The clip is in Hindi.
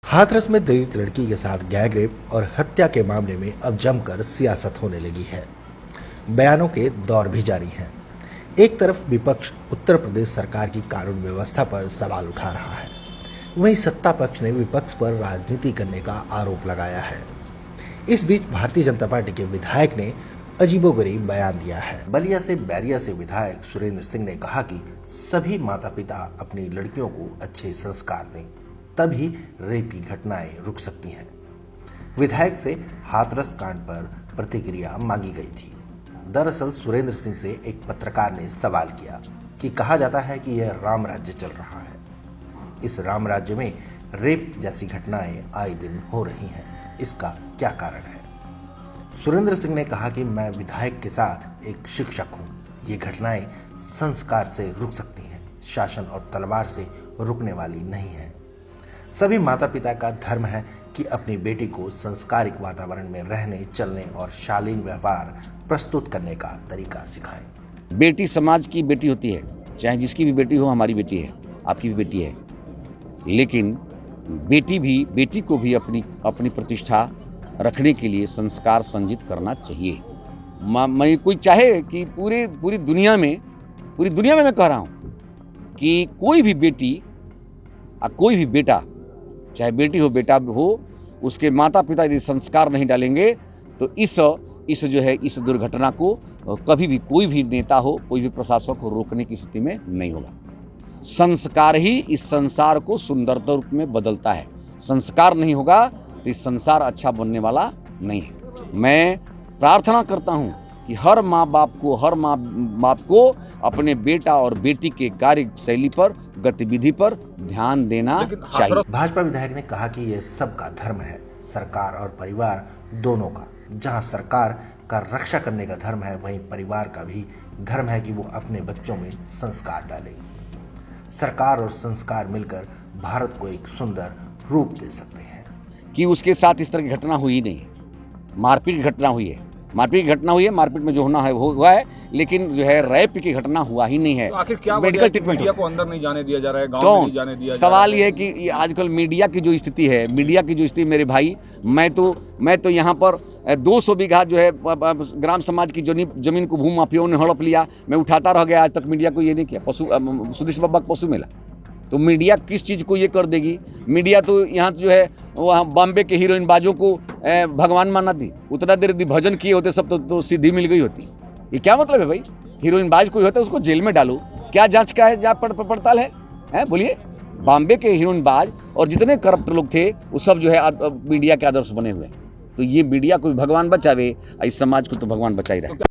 हाथरस में दलित लड़की के साथ गैंग रेप और हत्या के मामले में अब जमकर सियासत होने लगी है। बयानों के दौर भी जारी हैं। एक तरफ विपक्ष उत्तर प्रदेश सरकार की कानून व्यवस्था पर सवाल उठा रहा है, वहीं सत्ता पक्ष ने विपक्ष पर राजनीति करने का आरोप लगाया है। इस बीच भारतीय जनता पार्टी के विधायक ने अजीबोगरीब बयान दिया है। बलिया से बैरिया से विधायक सुरेंद्र सिंह ने कहा कि सभी माता पिता अपनी लड़कियों को अच्छे संस्कार दें, तभी रेप की घटनाएं रुक सकती हैं। विधायक से हाथरस कांड पर प्रतिक्रिया मांगी गई थी। दरअसल सुरेंद्र सिंह से एक पत्रकार ने सवाल किया कि कहा जाता है कि यह राम राज्य चल रहा है, इस राम राज्य में रेप जैसी घटनाएं आए दिन हो रही हैं, इसका क्या कारण है? सुरेंद्र सिंह ने कहा कि मैं विधायक के साथ एक शिक्षक हूं, ये घटनाएं संस्कार से रुक सकती हैं, शासन और तलवार से रुकने वाली नहीं है। सभी माता पिता का धर्म है कि अपनी बेटी को संस्कारिक वातावरण में रहने, चलने और शालीन व्यवहार प्रस्तुत करने का तरीका सिखाएं। बेटी समाज की बेटी होती है, चाहे जिसकी भी बेटी हो, हमारी बेटी है, आपकी भी बेटी है, लेकिन बेटी को भी अपनी प्रतिष्ठा रखने के लिए संस्कार संजित करना चाहिए। मैं कोई चाहे कि पूरी दुनिया में मैं कह रहा हूँ कि कोई भी बेटी और कोई भी बेटा, चाहे बेटी हो बेटा हो, उसके माता पिता यदि संस्कार नहीं डालेंगे तो इस दुर्घटना को कभी भी कोई भी नेता हो, कोई भी प्रशासक को रोकने की स्थिति में नहीं होगा। संस्कार ही इस संसार को सुंदरता रूप में बदलता है। संस्कार नहीं होगा तो इस संसार अच्छा बनने वाला नहीं है। मैं प्रार्थना करता हूं कि हर माँ बाप को अपने बेटा और बेटी के कार्य शैली पर, गतिविधि पर ध्यान देना चाहिए। भाजपा विधायक ने कहा कि यह सबका धर्म है, सरकार और परिवार दोनों का। जहां सरकार का रक्षा करने का धर्म है, वहीं परिवार का भी धर्म है कि वो अपने बच्चों में संस्कार डाले। सरकार और संस्कार मिलकर भारत को एक सुंदर रूप दे सकते हैं। कि उसके साथ इस तरह की घटना हुई नहीं है, मारपीट की घटना हुई है। मारपीट में जो होना है वो हुआ है, लेकिन जो है रेप की घटना हुआ ही नहीं है। तो आखिर क्या मेडिकल ट्रीटमेंट मीडिया को अंदर नहीं जाने दिया जा रहा है, गांव में नहीं जाने दिया जा रहा है? सवाल ये है कि आजकल मीडिया की जो स्थिति है, मेरे भाई, मैं तो यहाँ पर 200 बीघा जो है ग्राम समाज की जमीन को भूमि माफियाओं ने हड़प लिया, मैं उठाता रह गया। आज तक मीडिया को ये नहीं किया। सुदेश बाबा का पशु मेला, तो मीडिया किस चीज़ को ये कर देगी? मीडिया तो यहाँ जो है वहाँ बॉम्बे के हीरोइन बाजों को भगवान माना थी। उतना देर यदि भजन किए होते सब तो सिद्धि मिल गई होती। ये क्या मतलब है भाई? हीरोइन बाज कोई होता है उसको जेल में डालो, क्या जांच का है, जांच पड़ताल है? बोलिए। बॉम्बे के हीरोइन बाज और जितने करप्ट लोग थे वो सब जो है मीडिया के आदर्श बने हुए। तो ये मीडिया को भगवान बचावे, इस समाज को तो भगवान बचा ही रहे।